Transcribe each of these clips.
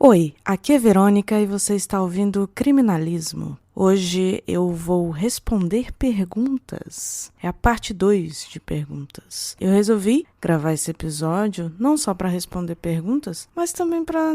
Oi, aqui é Verônica e você está ouvindo Criminalismo. Hoje eu vou responder perguntas. É a parte 2 de perguntas. Eu resolvi gravar esse episódio não só para responder perguntas, mas também para,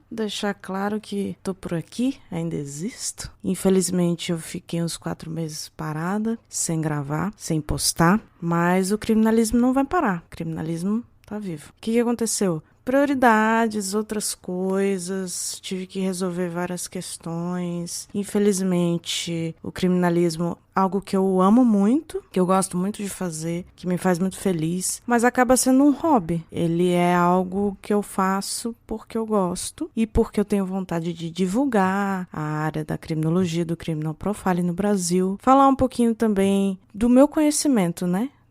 deixar claro que tô por aqui, ainda existo. Infelizmente eu fiquei uns 4 meses parada, sem gravar, sem postar, mas o criminalismo não vai parar. O criminalismo tá vivo. O que aconteceu? Prioridades, outras coisas, tive que resolver várias questões. Infelizmente, o criminalismo é algo que eu amo muito, que eu gosto muito de fazer, que me faz muito feliz, mas acaba sendo um hobby. Ele é algo que eu faço porque eu gosto e porque eu tenho vontade de divulgar a área da criminologia, do criminal profiling no Brasil. Falar um pouquinho também do meu conhecimento,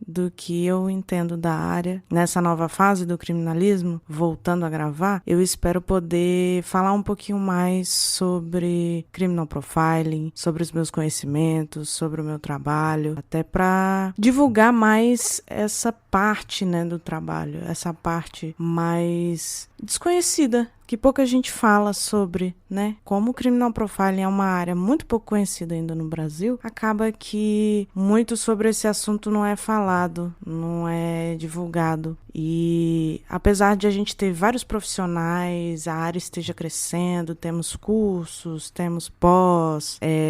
do que eu entendo da área. Nessa nova fase do criminalismo, voltando a gravar, eu espero poder falar um pouquinho mais sobre criminal profiling, sobre os meus conhecimentos, sobre o meu trabalho, até para divulgar mais essa parte, do trabalho, essa parte mais desconhecida, que pouca gente fala sobre, Como o criminal profiling é uma área muito pouco conhecida ainda no Brasil, acaba que muito sobre esse assunto não é falado, não é divulgado. E apesar de a gente ter vários profissionais, a área esteja crescendo, temos cursos, temos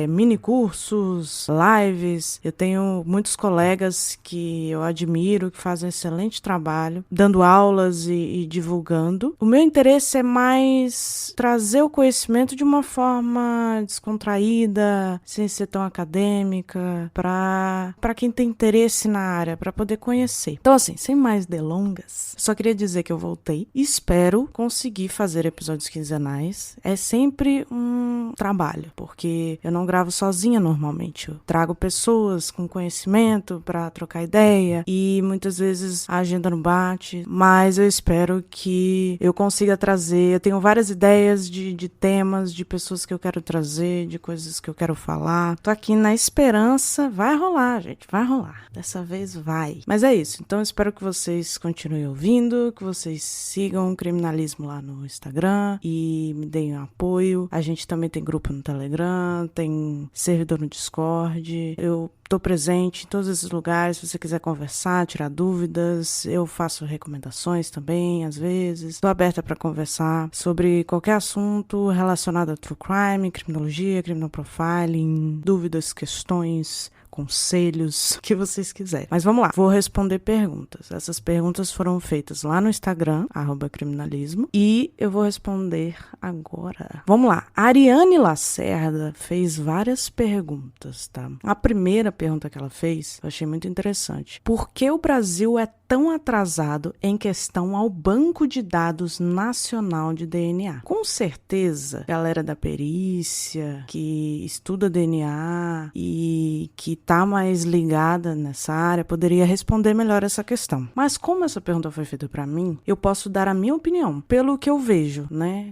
mini cursos, lives, eu tenho muitos colegas que eu admiro, que fazem um excelente trabalho, dando aulas e divulgando. O meu interesse é mais trazer o conhecimento de uma forma descontraída, sem ser tão acadêmica, para quem tem interesse na área, para poder conhecer. Então, assim, sem mais delongas, só queria dizer que eu voltei e espero conseguir fazer episódios quinzenais. É sempre um trabalho, porque eu não gravo sozinha normalmente. Eu trago pessoas com conhecimento para trocar ideia e muitas vezes a agenda não bate, mas eu espero que eu consiga trazer. Eu tenho várias ideias de temas, de pessoas que eu quero trazer, de coisas que eu quero falar. Tô aqui na esperança. Vai rolar, gente, vai rolar. Dessa vez vai. Mas é isso. Então eu espero que vocês continuem ouvindo, que vocês sigam o Criminalismo lá no Instagram e me deem um apoio. A gente também tem grupo no Telegram, tem servidor no Discord. Eu tô presente em todos esses lugares. Se você quiser conversar, tirar dúvidas, eu faço recomendações também, às vezes. Tô aberta para conversar sobre qualquer assunto relacionado a true crime, criminologia, criminal profiling, dúvidas, questões, conselhos, o que vocês quiserem. Mas vamos lá, vou responder perguntas. Essas perguntas foram feitas lá no Instagram, @criminalismo, e eu vou responder agora. Vamos lá, a Ariane Lacerda fez várias perguntas, tá? A primeira pergunta que ela fez, eu achei muito interessante. Por que o Brasil é tão atrasado em questão ao Banco de Dados Nacional de DNA? Com certeza, a galera da perícia, que estuda DNA e que tá mais ligada nessa área, poderia responder melhor essa questão. Mas como essa pergunta foi feita para mim, eu posso dar a minha opinião, pelo que eu vejo,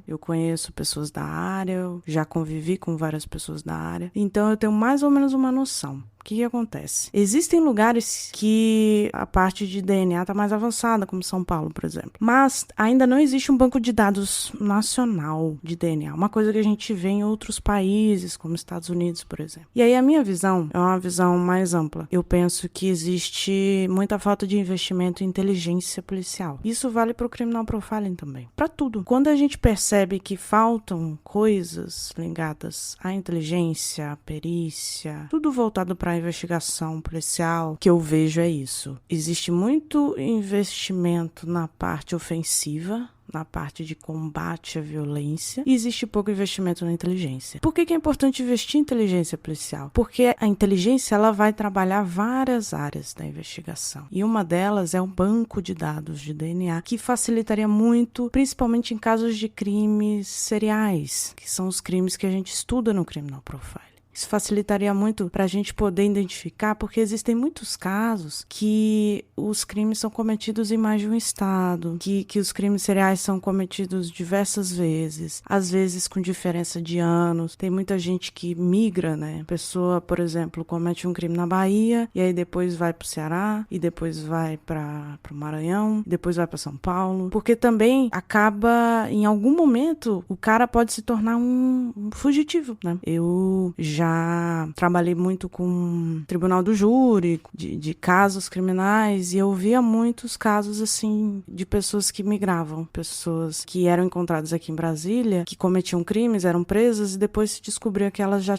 Eu conheço pessoas da área, eu já convivi com várias pessoas da área, então eu tenho mais ou menos uma noção. O que acontece? Existem lugares que a parte de DNA está mais avançada, como São Paulo, por exemplo. Mas ainda não existe um banco de dados nacional de DNA. Uma coisa que a gente vê em outros países, como Estados Unidos, por exemplo. E aí a minha visão é uma visão mais ampla. Eu penso que existe muita falta de investimento em inteligência policial. Isso vale para o criminal profiling também. Para tudo. Quando a gente percebe que faltam coisas ligadas à inteligência, à perícia, tudo voltado para a investigação policial, que eu vejo é isso. Existe muito investimento na parte ofensiva, na parte de combate à violência, e existe pouco investimento na inteligência. Por que é importante investir em inteligência policial? Porque a inteligência ela vai trabalhar várias áreas da investigação, e uma delas é o banco de dados de DNA, que facilitaria muito, principalmente em casos de crimes seriais, que são os crimes que a gente estuda no criminal profiling. Isso facilitaria muito para a gente poder identificar, porque existem muitos casos que os crimes são cometidos em mais de um estado, que os crimes seriais são cometidos diversas vezes, às vezes com diferença de anos. Tem muita gente que migra, né? A pessoa, por exemplo, comete um crime na Bahia e aí depois vai para o Ceará e depois vai para o Maranhão, depois vai para São Paulo, porque também acaba, em algum momento, o cara pode se tornar um fugitivo, né? Eu já trabalhei muito com tribunal do júri, de casos criminais, e eu via muitos casos, assim, de pessoas que migravam, pessoas que eram encontradas aqui em Brasília, que cometiam crimes, eram presas, e depois se descobria que elas já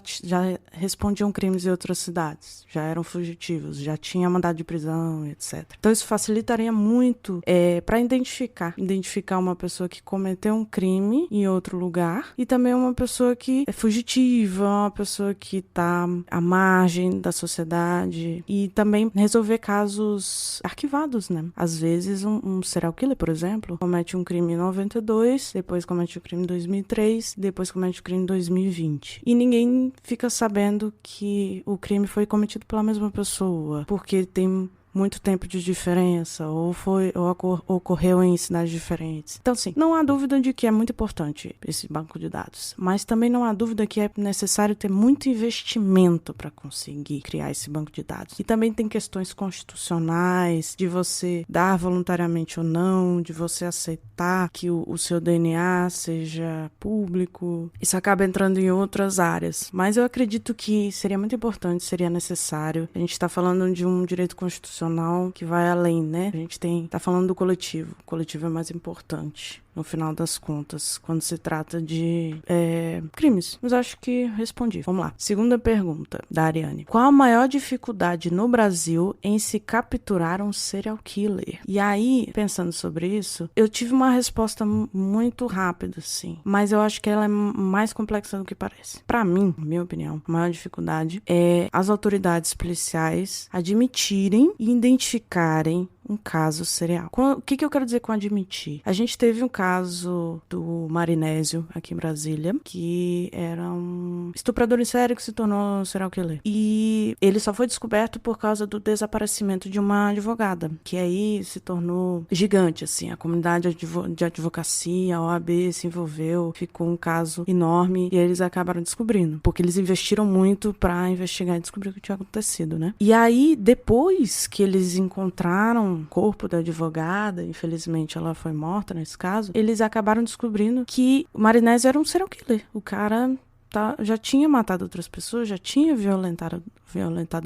respondiam crimes em outras cidades, já eram fugitivos, já tinha mandado de prisão, etc. Então isso facilitaria muito para identificar uma pessoa que cometeu um crime em outro lugar e também uma pessoa que é fugitiva, uma pessoa que está à margem da sociedade, e também resolver casos arquivados, né? Às vezes um serial killer, por exemplo, comete um crime em 92, depois comete o crime em 2003, depois comete o crime em 2020. E ninguém fica sabendo que o crime foi cometido pela mesma pessoa, porque tem muito tempo de diferença, ou ocorreu em cidades diferentes. Então, sim, não há dúvida de que é muito importante esse banco de dados, mas também não há dúvida que é necessário ter muito investimento para conseguir criar esse banco de dados. E também tem questões constitucionais, de você dar voluntariamente ou não, de você aceitar que o seu DNA seja público. Isso acaba entrando em outras áreas, mas eu acredito que seria muito importante, seria necessário. A gente está falando de um direito constitucional que vai além, né? A gente tá falando do coletivo. O coletivo é mais importante, no final das contas, quando se trata de crimes. Mas acho que respondi. Vamos lá. Segunda pergunta, da Ariane. Qual a maior dificuldade no Brasil em se capturar um serial killer? E aí, pensando sobre isso, eu tive uma resposta muito rápida, sim. Mas eu acho que ela é mais complexa do que parece. Pra mim, na minha opinião, a maior dificuldade é as autoridades policiais admitirem e identificarem um caso serial. O que eu quero dizer com admitir? A gente teve um caso do Marinésio, aqui em Brasília, que era um estuprador em série que se tornou serial killer. E ele só foi descoberto por causa do desaparecimento de uma advogada, que aí se tornou gigante, assim. A comunidade de advocacia, a OAB se envolveu, ficou um caso enorme e eles acabaram descobrindo, porque eles investiram muito pra investigar e descobrir o que tinha acontecido, né? E aí, depois que eles encontraram o corpo da advogada, infelizmente ela foi morta nesse caso, eles acabaram descobrindo que o Marinésio era um serial killer. O cara já tinha matado outras pessoas, já tinha violentado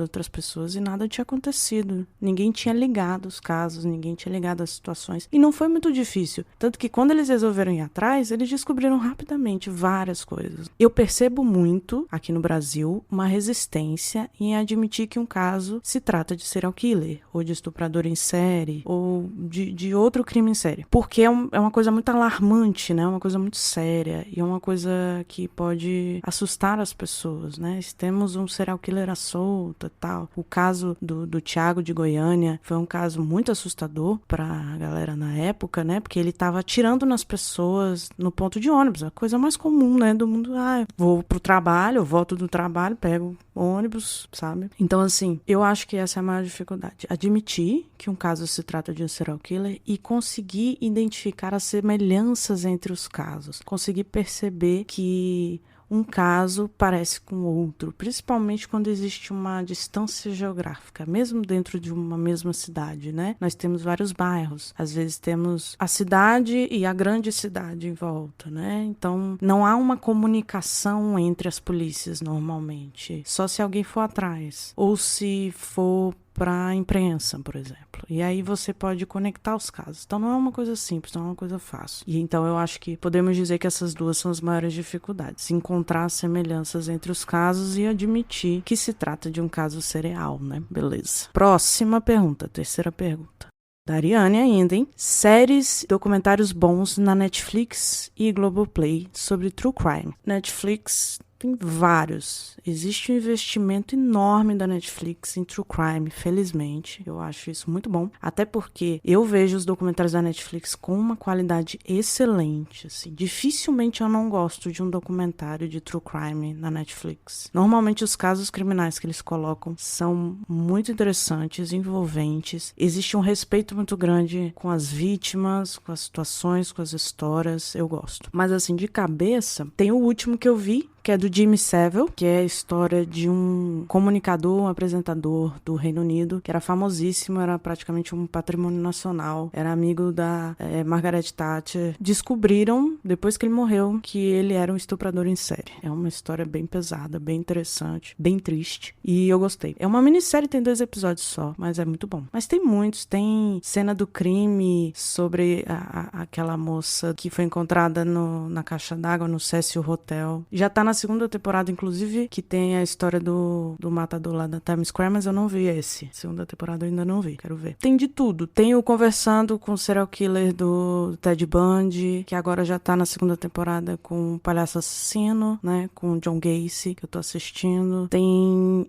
outras pessoas e nada tinha acontecido. Ninguém tinha ligado os casos, ninguém tinha ligado as situações. E não foi muito difícil. Tanto que quando eles resolveram ir atrás, eles descobriram rapidamente várias coisas. Eu percebo muito, aqui no Brasil, uma resistência em admitir que um caso se trata de serial killer, ou de estuprador em série, ou de outro crime em série. Porque é uma coisa muito alarmante, né? É uma coisa muito séria. E é uma coisa que pode assustar as pessoas, né? Se temos um serial killer solta e tal. O caso do Thiago de Goiânia foi um caso muito assustador pra galera na época, né? Porque ele tava atirando nas pessoas no ponto de ônibus. A coisa mais comum, né? Do mundo. Vou pro trabalho, eu volto do trabalho, pego o ônibus, sabe? Então, assim, eu acho que essa é a maior dificuldade. Admitir que um caso se trata de um serial killer e conseguir identificar as semelhanças entre os casos. Conseguir perceber que um caso parece com o outro, principalmente quando existe uma distância geográfica, mesmo dentro de uma mesma cidade, né? Nós temos vários bairros, às vezes temos a cidade e a grande cidade em volta, né? Então, não há uma comunicação entre as polícias normalmente, só se alguém for atrás, ou se for para a imprensa, por exemplo. E aí você pode conectar os casos. Então não é uma coisa simples, não é uma coisa fácil. E então eu acho que podemos dizer que essas duas são as maiores dificuldades. Encontrar semelhanças entre os casos e admitir que se trata de um caso serial, né? Beleza. Próxima pergunta, terceira pergunta. Da Ariane ainda, hein? Séries, documentários bons na Netflix e Globoplay sobre True Crime. Netflix Tem vários. Existe um investimento enorme da Netflix em True Crime, felizmente. Eu acho isso muito bom. Até porque eu vejo os documentários da Netflix com uma qualidade excelente, assim. Dificilmente eu não gosto de um documentário de True Crime na Netflix. Normalmente os casos criminais que eles colocam são muito interessantes, envolventes. Existe um respeito muito grande com as vítimas, com as situações, com as histórias. Eu gosto. Mas assim, de cabeça, tem o último que eu vi, que é do Jimmy Savile, que é a história de um comunicador, um apresentador do Reino Unido, que era famosíssimo, era praticamente um patrimônio nacional, era amigo da Margaret Thatcher. Descobriram, depois que ele morreu, que ele era um estuprador em série. É uma história bem pesada, bem interessante, bem triste, e eu gostei. É uma minissérie, tem 2 episódios só, mas é muito bom. Mas tem muitos, tem cena do crime sobre aquela moça que foi encontrada na caixa d'água no Cecil Hotel. Já tá na segunda temporada, inclusive, que tem a história do matador lá da Times Square, mas eu não vi esse. Segunda temporada eu ainda não vi, quero ver. Tem de tudo. Tem o Conversando com o Serial Killer do Ted Bundy, que agora já tá na segunda temporada com o Palhaço Assassino, né, com o John Gacy, que eu tô assistindo. Tem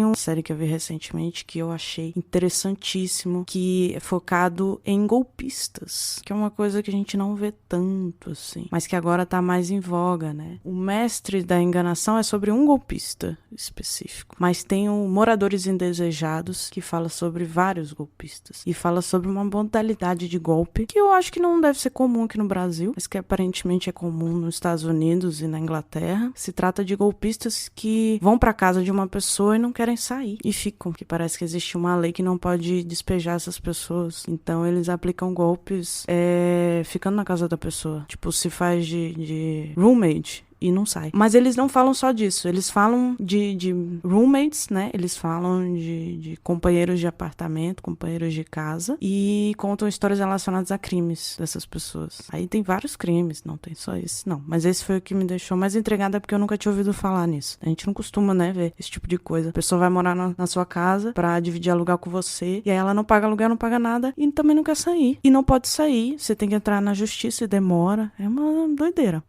uma série que eu vi recentemente que eu achei interessantíssimo, que é focado em golpistas, que é uma coisa que a gente não vê tanto, assim, mas que agora tá mais em voga, né. O Mestre da Enganação é sobre um golpista específico, mas tem o Moradores Indesejados, que fala sobre vários golpistas e fala sobre uma modalidade de golpe que eu acho que não deve ser comum aqui no Brasil, mas que aparentemente é comum nos Estados Unidos e na Inglaterra. Se trata de golpistas que vão pra casa de uma pessoa e não querem sair e ficam, que parece que existe uma lei que não pode despejar essas pessoas, então eles aplicam golpes ficando na casa da pessoa, tipo, se faz de roommate e não sai. Mas eles não falam só disso, eles falam de roommates, né? Eles falam de companheiros de apartamento, companheiros de casa, e contam histórias relacionadas a crimes dessas pessoas. Aí tem vários crimes, não tem só esse, não. Mas esse foi o que me deixou mais intrigada, porque eu nunca tinha ouvido falar nisso. A gente não costuma, né, ver esse tipo de coisa. A pessoa vai morar na sua casa pra dividir aluguel com você, e aí ela não paga aluguel, não paga nada, e também não quer sair. E não pode sair, você tem que entrar na justiça e demora. É uma doideira.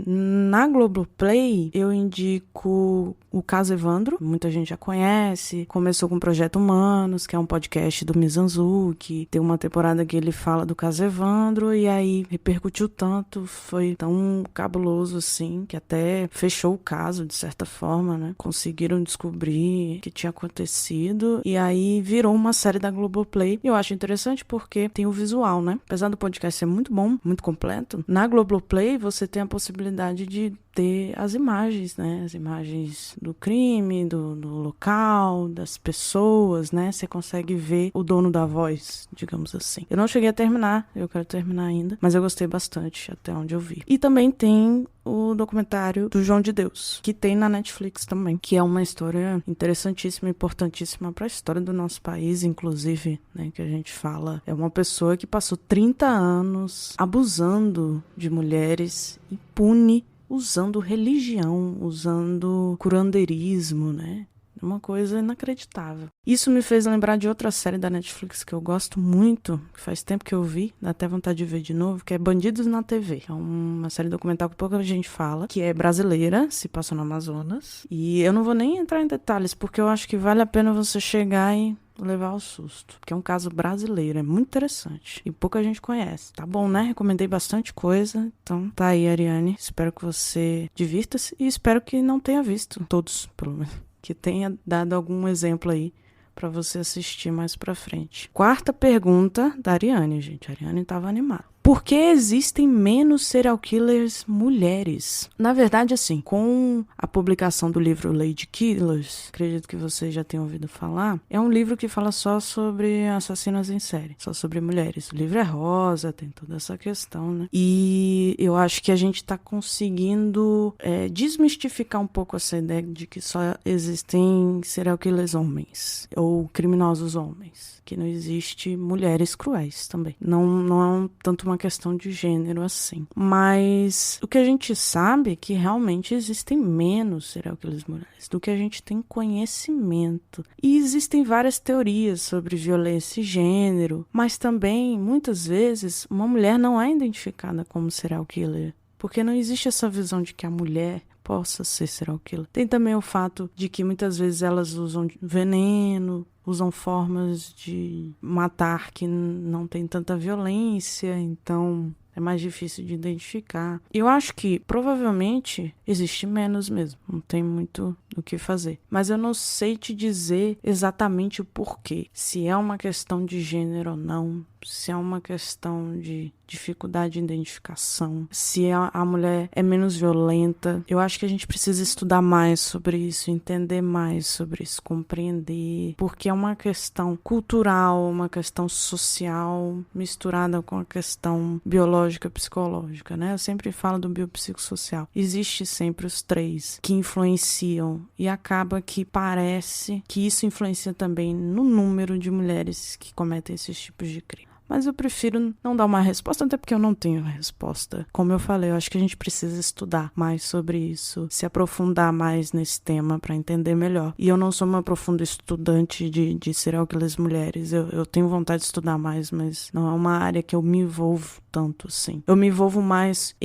Na Globoplay, eu indico o Caso Evandro, muita gente já conhece, começou com o Projeto Humanos, que é um podcast do Mizanzuki, tem uma temporada que ele fala do Caso Evandro, e aí repercutiu tanto, foi tão cabuloso assim, que até fechou o caso, de certa forma, né, conseguiram descobrir o que tinha acontecido, e aí virou uma série da Globoplay. Eu acho interessante porque tem o visual, né, apesar do podcast ser muito bom, muito completo, na Globoplay você tem a possibilidade de ter as imagens, né? As imagens do crime, do local, das pessoas, né? Você consegue ver o dono da voz, digamos assim. Eu não cheguei a terminar, eu quero terminar ainda, mas eu gostei bastante até onde eu vi. E também tem o documentário do João de Deus, que tem na Netflix também, que é uma história interessantíssima, importantíssima para a história do nosso país, inclusive, né, que a gente fala. É uma pessoa que passou 30 anos abusando de mulheres, impune, usando religião, usando curandeirismo, né? Uma coisa inacreditável. Isso me fez lembrar de outra série da Netflix que eu gosto muito, que faz tempo que eu vi, dá até vontade de ver de novo, que é Bandidos na TV. É uma série documental que pouca gente fala, que é brasileira, se passa no Amazonas. E eu não vou nem entrar em detalhes, porque eu acho que vale a pena você chegar e levar o susto, porque é um caso brasileiro, é muito interessante e pouca gente conhece. Tá bom, né? Recomendei bastante coisa, então tá aí, Ariane. Espero que você divirta-se e espero que não tenha visto todos, pelo menos, que tenha dado algum exemplo aí pra você assistir mais pra frente. Quarta pergunta da Ariane, gente. A Ariane tava animada. Por que existem menos serial killers mulheres? Na verdade, assim, com a publicação do livro Lady Killers, acredito que vocês já tenham ouvido falar, é um livro que fala só sobre assassinas em série, só sobre mulheres. O livro é rosa, tem toda essa questão, né? E eu acho que a gente tá conseguindo desmistificar um pouco essa ideia de que só existem serial killers homens, ou criminosos homens, que não existe mulheres cruéis também. Não é tanto uma questão de gênero assim. Mas o que a gente sabe é que realmente existem menos serial killers mulheres do que a gente tem conhecimento. E existem várias teorias sobre violência e gênero, mas também, muitas vezes, uma mulher não é identificada como serial killer. Porque não existe essa visão de que a mulher possa ser serial killer. Tem também o fato de que muitas vezes elas usam veneno, usam formas de matar que não tem tanta violência, então é mais difícil de identificar. Eu acho que provavelmente existe menos mesmo, não tem muito o que fazer. Mas eu não sei te dizer exatamente o porquê. Se é uma questão de gênero ou não, se é uma questão de dificuldade de identificação, se a mulher é menos violenta. Eu acho que a gente precisa estudar mais sobre isso, entender mais sobre isso, compreender, porque é uma questão cultural, uma questão social misturada com a questão biológica, psicológica, né? Eu sempre falo do biopsicossocial. Existe sempre os três que influenciam e acaba que parece que isso influencia também no número de mulheres que cometem esses tipos de crime. Mas eu prefiro não dar uma resposta, até porque eu não tenho resposta. Como eu falei, eu acho que a gente precisa estudar mais sobre isso, se aprofundar mais nesse tema para entender melhor. E eu não sou uma profunda estudante de serial killers mulheres. Eu tenho vontade de estudar mais, mas não é uma área que eu me envolvo tanto, assim. Eu me envolvo mais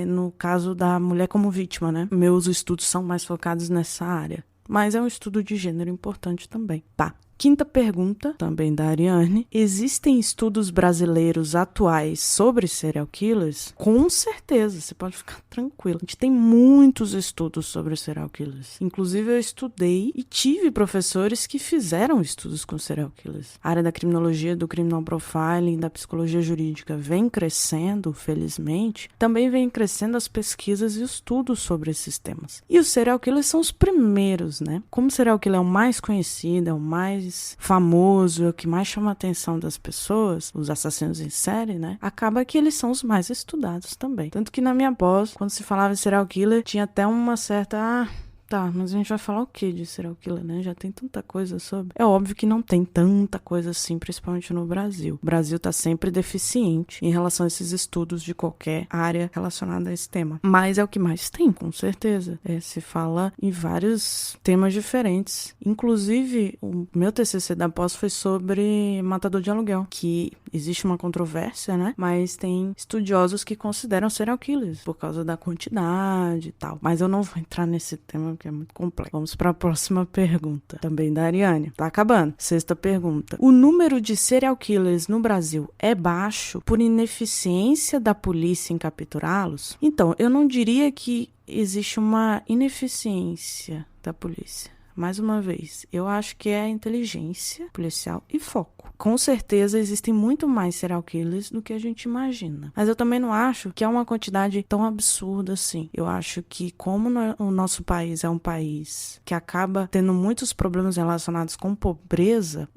no caso da mulher como vítima, né? Meus estudos são mais focados nessa área. Mas é um estudo de gênero importante também. Tá. Quinta pergunta, também da Ariane. Existem estudos brasileiros atuais sobre serial killers? Com certeza, você pode ficar tranquilo. A gente tem muitos estudos sobre serial killers. Inclusive, eu estudei e tive professores que fizeram estudos com serial killers. A área da criminologia, do criminal profiling, da psicologia jurídica vem crescendo, felizmente. Também vem crescendo as pesquisas e estudos sobre esses temas. E os serial killers são os primeiros, né? Como o serial killer é o mais conhecido, é o mais famoso, é o que mais chama a atenção das pessoas, os assassinos em série, né? Acaba que eles são os mais estudados também. Tanto que na minha pós, quando se falava de serial killer, tinha até uma certa... Tá, mas a gente vai falar o que de serial killer, né? Já tem tanta coisa sobre. É óbvio que não tem tanta coisa assim, principalmente no Brasil. O Brasil tá sempre deficiente em relação a esses estudos de qualquer área relacionada a esse tema. Mas é o que mais tem, com certeza. Se fala em vários temas diferentes. Inclusive, o meu TCC da pós foi sobre matador de aluguel, que existe uma controvérsia, né? Mas tem estudiosos que consideram serial killers por causa da quantidade e tal. Mas eu não vou entrar nesse tema, que é muito complexo. Vamos para a próxima pergunta, também da Ariane. Tá acabando. Sexta pergunta. O número de serial killers no Brasil é baixo por ineficiência da polícia em capturá-los? Então, eu não diria que existe uma ineficiência da polícia. Mais uma vez, eu acho que é a inteligência policial e foco. Com certeza existem muito mais serial killers do que a gente imagina. Mas eu também não acho que é uma quantidade tão absurda assim. Eu acho que como o nosso país é um país que acaba tendo muitos problemas relacionados com pobreza,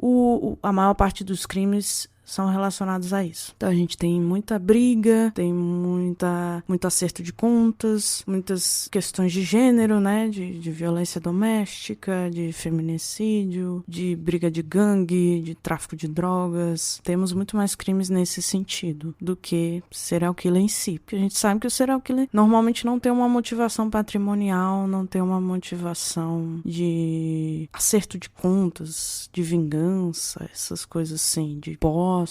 a maior parte dos crimes são relacionados a isso. Então a gente tem muita briga, tem muito acerto de contas, muitas questões de gênero, né? De violência doméstica, de feminicídio, de briga de gangue, de tráfico de drogas. Temos muito mais crimes nesse sentido do que serial killer em si. Porque a gente sabe que o serial killer normalmente não tem uma motivação patrimonial, não tem uma motivação de acerto de contas, de vingança, essas coisas assim, de posse.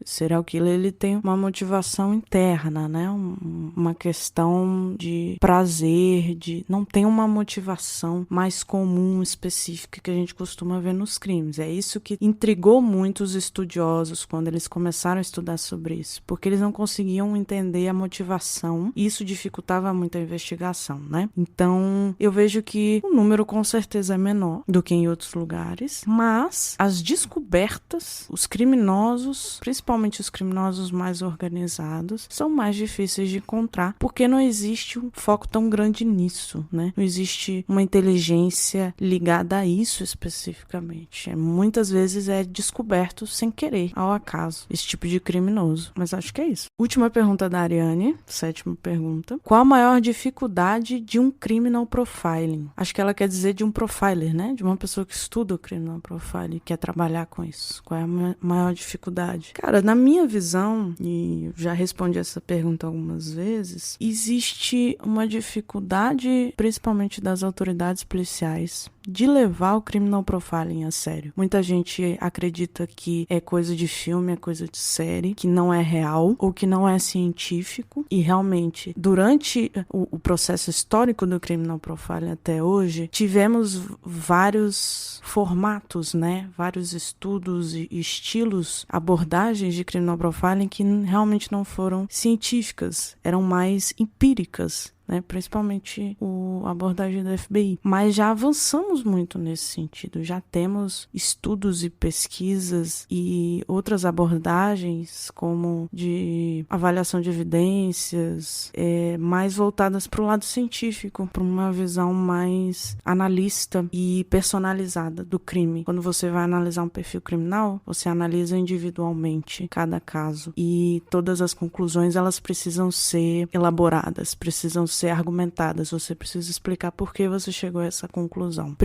Serial killer, ele tem uma motivação interna, né? Uma questão de prazer, não tem uma motivação mais comum, específica, que a gente costuma ver nos crimes. É isso que intrigou muito os estudiosos quando eles começaram a estudar sobre isso, porque eles não conseguiam entender a motivação e isso dificultava muito a investigação, né? Então, eu vejo que o número com certeza é menor do que em outros lugares, mas as descobertas, os criminosos, principalmente os criminosos mais organizados, são mais difíceis de encontrar, porque não existe um foco tão grande nisso, né? Não existe uma inteligência ligada a isso especificamente. Muitas vezes é descoberto sem querer, ao acaso, esse tipo de criminoso. Mas acho que é isso. Última pergunta da Ariane, sétima pergunta. Qual a maior dificuldade de um criminal profiling? Acho que ela quer dizer de um profiler, né? De uma pessoa que estuda o criminal profiling e quer trabalhar com isso. Qual é a maior dificuldade? Cara, na minha visão, e eu já respondi essa pergunta algumas vezes, existe uma dificuldade, principalmente das autoridades policiais, de levar o criminal profiling a sério. Muita gente acredita que é coisa de filme, é coisa de série, que não é real ou que não é científico, e realmente, durante o processo histórico do criminal profiling até hoje, tivemos vários formatos, né? Vários estudos e estilos, abordagens de criminal profiling que realmente não foram científicas, eram mais empíricas, né? Principalmente a abordagem da FBI. Mas já avançamos muito nesse sentido, já temos estudos e pesquisas e outras abordagens, como de avaliação de evidências, mais voltadas para o lado científico, para uma visão mais analista e personalizada do crime. Quando você vai analisar um perfil criminal, você analisa individualmente cada caso, e todas as conclusões elas precisam ser elaboradas, precisam ser argumentadas, você precisa explicar por que você chegou a essa conclusão.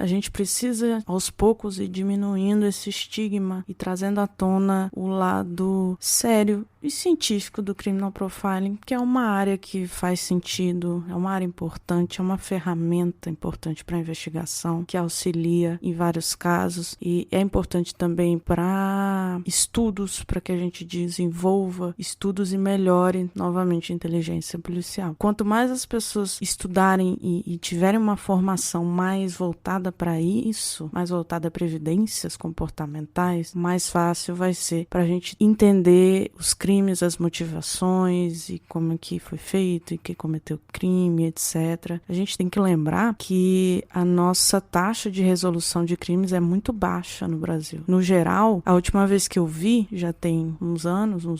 A gente precisa aos poucos ir diminuindo esse estigma e trazendo à tona o lado sério e científico do criminal profiling, que é uma área que faz sentido, é uma área importante, é uma ferramenta importante para a investigação, que auxilia em vários casos, e é importante também para estudos, para que a gente desenvolva estudos e melhore novamente a inteligência policial. Quanto mais as pessoas estudarem e tiverem uma formação mais voltada para isso, mais voltada para evidências comportamentais, mais fácil vai ser para a gente entender os crimes, as motivações e como é que foi feito e quem cometeu o crime, etc. A gente tem que lembrar que a nossa taxa de resolução de crimes é muito baixa no Brasil. No geral, a última vez que eu vi, já tem uns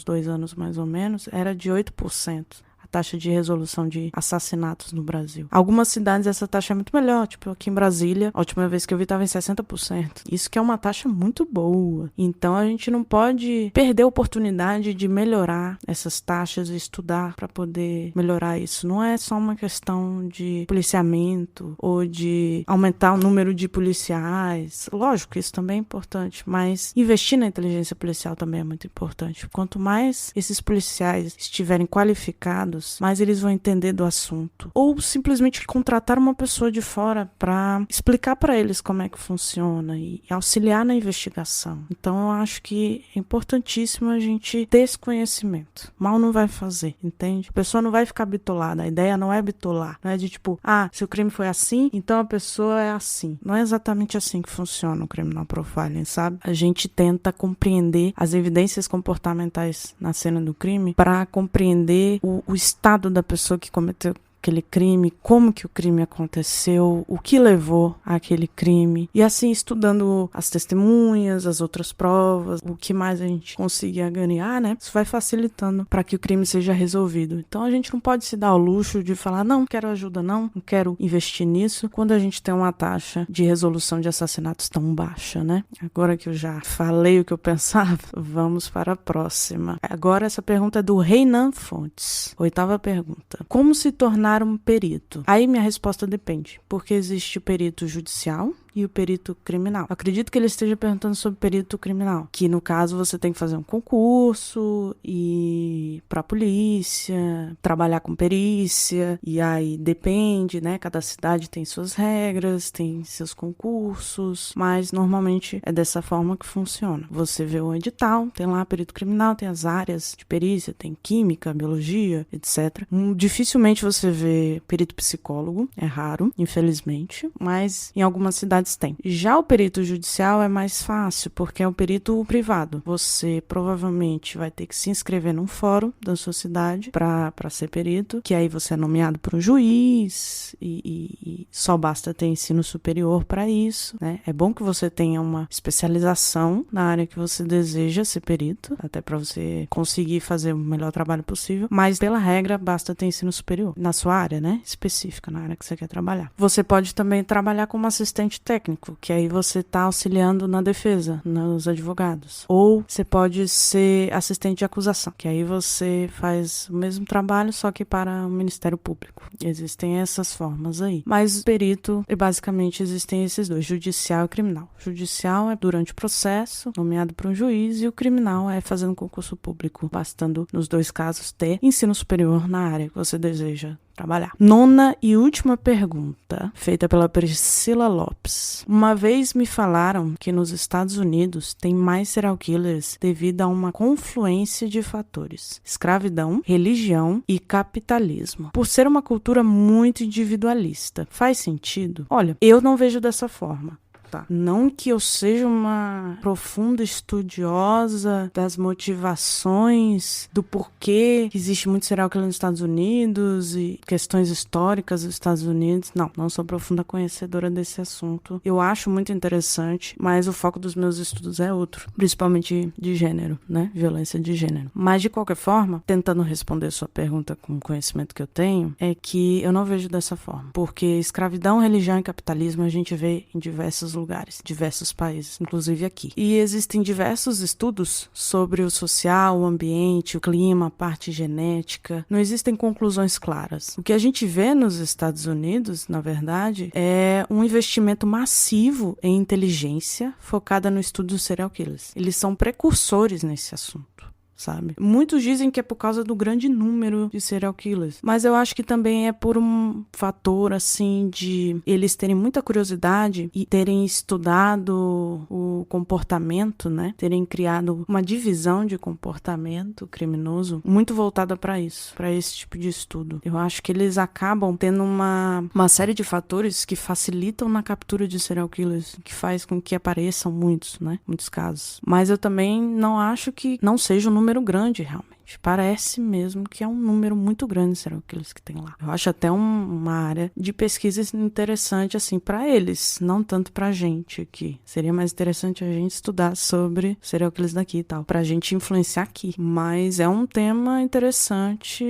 2 anos mais ou menos, era de 8%. Taxa de resolução de assassinatos no Brasil. Algumas cidades essa taxa é muito melhor, tipo aqui em Brasília, a última vez que eu vi estava em 60%. Isso que é uma taxa muito boa. Então a gente não pode perder a oportunidade de melhorar essas taxas e estudar para poder melhorar isso. Não é só uma questão de policiamento ou de aumentar o número de policiais. Lógico que isso também é importante, mas investir na inteligência policial também é muito importante. Quanto mais esses policiais estiverem qualificados, mas eles vão entender do assunto. Ou simplesmente contratar uma pessoa de fora para explicar para eles como é que funciona e auxiliar na investigação. Então eu acho que é importantíssimo a gente ter esse conhecimento. Mal não vai fazer, entende? A pessoa não vai ficar bitolada. A ideia não é bitolar. Não é de tipo, se o crime foi assim, então a pessoa é assim. Não é exatamente assim que funciona o criminal profiling, sabe? A gente tenta compreender as evidências comportamentais na cena do crime para compreender o estado da pessoa que cometeu aquele crime, como que o crime aconteceu, o que levou àquele crime, e assim estudando as testemunhas, as outras provas, o que mais a gente conseguir ganhar, né? Isso vai facilitando para que o crime seja resolvido. Então a gente não pode se dar ao luxo de falar, não quero ajuda não quero investir nisso, quando a gente tem uma taxa de resolução de assassinatos tão baixa, né? Agora que eu já falei o que eu pensava, vamos para a próxima. Agora essa pergunta é do Reinan Fontes. 8ª pergunta. Como se tornar um perito? Aí minha resposta depende, porque existe o perito judicial e o perito criminal. Eu acredito que ele esteja perguntando sobre perito criminal, que no caso você tem que fazer um concurso e para a polícia, trabalhar com perícia, e aí depende, né? Cada cidade tem suas regras, tem seus concursos, mas normalmente é dessa forma que funciona. Você vê o edital, tem lá perito criminal, tem as áreas de perícia, tem química, biologia, etc. Dificilmente você vê perito psicólogo, é raro, infelizmente, mas em algumas cidades tem. Já o perito judicial é mais fácil, porque é um perito privado. Você provavelmente vai ter que se inscrever num fórum da sua cidade para ser perito, que aí você é nomeado por um juiz e só basta ter ensino superior para isso, né? É bom que você tenha uma especialização na área que você deseja ser perito, até para você conseguir fazer o melhor trabalho possível, mas pela regra basta ter ensino superior na sua área, né? Específica, na área que você quer trabalhar. Você pode também trabalhar como assistente técnico, que aí você está auxiliando na defesa, nos advogados. Ou você pode ser assistente de acusação, que aí você faz o mesmo trabalho, só que para o Ministério Público. Existem essas formas aí. Mas perito, basicamente, existem esses dois, judicial e criminal. O judicial é durante o processo, nomeado por um juiz, e o criminal é fazendo concurso público, bastando, nos dois casos, ter ensino superior na área que você deseja trabalhar. Nona e última pergunta, feita pela Priscila Lopes. Uma vez me falaram que nos Estados Unidos tem mais serial killers devido a uma confluência de fatores: escravidão, religião e capitalismo. Por ser uma cultura muito individualista. Faz sentido? Olha, eu não vejo dessa forma. Tá. Não que eu seja uma profunda estudiosa das motivações, do porquê que existe muito serial killer nos Estados Unidos e questões históricas dos Estados Unidos. Não sou profunda conhecedora desse assunto. Eu acho muito interessante, mas o foco dos meus estudos é outro, principalmente de gênero, né? Violência de gênero. Mas, de qualquer forma, tentando responder sua pergunta com o conhecimento que eu tenho, é que eu não vejo dessa forma. Porque escravidão, religião e capitalismo a gente vê em diversos lugares, diversos países, inclusive aqui. E existem diversos estudos sobre o social, o ambiente, o clima, a parte genética. Não existem conclusões claras. O que a gente vê nos Estados Unidos, na verdade, é um investimento massivo em inteligência focada no estudo dos serial killers. Eles são precursores nesse assunto. Sabe? Muitos dizem que é por causa do grande número de serial killers, mas eu acho que também é por um fator, assim, de eles terem muita curiosidade e terem estudado o comportamento, né? Terem criado uma divisão de comportamento criminoso muito voltada para isso, para esse tipo de estudo. Eu acho que eles acabam tendo uma série de fatores que facilitam na captura de serial killers, que faz com que apareçam muitos, né? Muitos casos. Mas eu também não acho que não seja um número grande, realmente. Parece mesmo que é um número muito grande de serial killers que tem lá. Eu acho até uma área de pesquisa interessante, assim, para eles, não tanto pra gente aqui. Seria mais interessante a gente estudar sobre serial killers daqui e tal, pra gente influenciar aqui. Mas é um tema interessante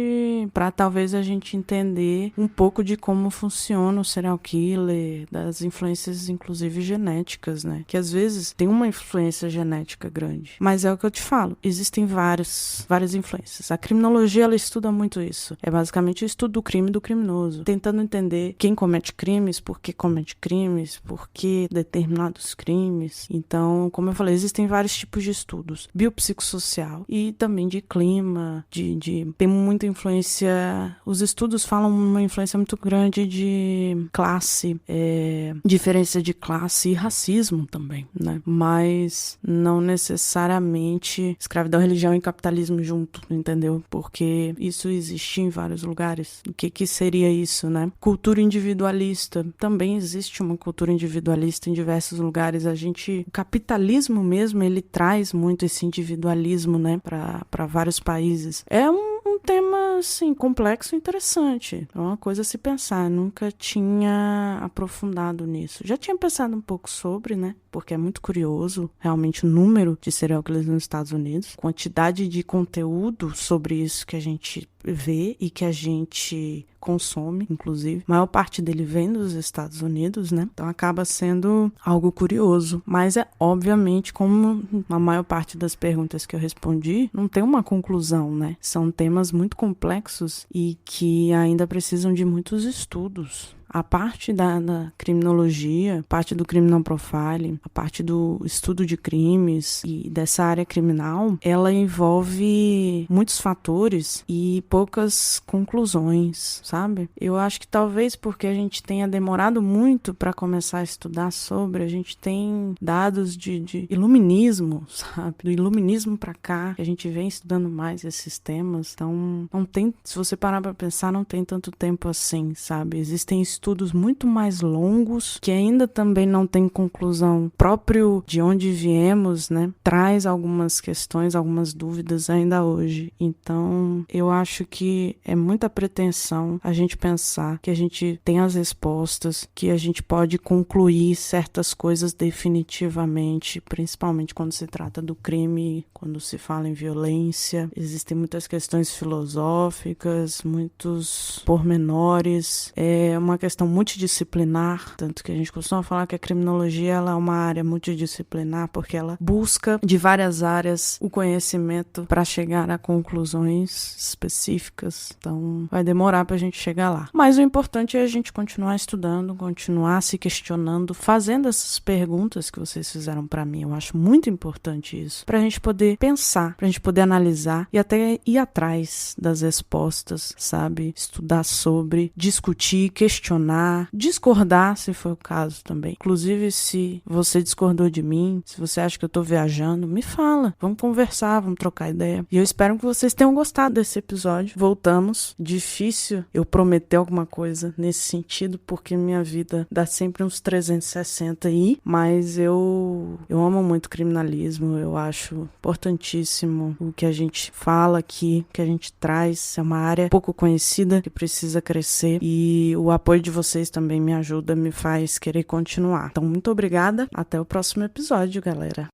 pra talvez a gente entender um pouco de como funciona o serial killer, das influências, inclusive, genéticas, né? Que às vezes tem uma influência genética grande. Mas é o que eu te falo, existem várias influências. A criminologia, ela estuda muito isso. É basicamente o estudo do crime e do criminoso, tentando entender quem comete crimes, por que determinados crimes. Então, como eu falei, existem vários tipos de estudos. Biopsicossocial e também de clima, tem muita influência. Os estudos falam uma influência muito grande de classe, diferença de classe e racismo também, né? Mas não necessariamente escravidão, religião e capitalismo junto, entendeu? Porque isso existe em vários lugares. O que seria isso, né? Cultura individualista. Também existe uma cultura individualista em diversos lugares. O capitalismo mesmo, ele traz muito esse individualismo, né? Para vários países. É um tema, assim, complexo e interessante. É uma coisa a se pensar. Nunca tinha aprofundado nisso. Já tinha pensado um pouco sobre, né? Porque é muito curioso, realmente, o número de serial killers nos Estados Unidos. Quantidade de conteúdo sobre isso que a gente vê e que a gente consome, inclusive. A maior parte dele vem dos Estados Unidos, né? Então acaba sendo algo curioso. Mas obviamente, como a maior parte das perguntas que eu respondi, não tem uma conclusão, né? São temas muito complexos e que ainda precisam de muitos estudos. A parte da criminologia, a parte do criminal profiling, a parte do estudo de crimes e dessa área criminal, ela envolve muitos fatores e poucas conclusões, sabe? Eu acho que talvez porque a gente tenha demorado muito para começar a estudar sobre, a gente tem dados de iluminismo, sabe? Do iluminismo para cá, que a gente vem estudando mais esses temas. Então, não tem, se você parar para pensar, não tem tanto tempo assim, sabe? Existem estudos muito mais longos, que ainda também não tem conclusão próprio de onde viemos, né? Traz algumas questões, algumas dúvidas ainda hoje. Então, eu acho que é muita pretensão a gente pensar que a gente tem as respostas, que a gente pode concluir certas coisas definitivamente, principalmente quando se trata do crime, quando se fala em violência. Existem muitas questões filosóficas, muitos pormenores. É uma questão questão multidisciplinar, tanto que a gente costuma falar que a criminologia ela é uma área multidisciplinar porque ela busca de várias áreas o conhecimento para chegar a conclusões específicas. Então, vai demorar para a gente chegar lá. Mas o importante é a gente continuar estudando, continuar se questionando, fazendo essas perguntas que vocês fizeram para mim. Eu acho muito importante isso, para a gente poder pensar, para a gente poder analisar e até ir atrás das respostas, sabe? Estudar sobre, discutir, questionar, discordar, se for o caso também. Inclusive, se você discordou de mim, se você acha que eu tô viajando, me fala. Vamos conversar, vamos trocar ideia. E eu espero que vocês tenham gostado desse episódio. Voltamos. Difícil eu prometer alguma coisa nesse sentido, porque minha vida dá sempre uns 360 aí, mas eu amo muito criminalismo, eu acho importantíssimo o que a gente fala aqui, o que a gente traz. É uma área pouco conhecida, que precisa crescer, e o apoio de vocês também me ajuda, me faz querer continuar. Então, muito obrigada. Até o próximo episódio, galera.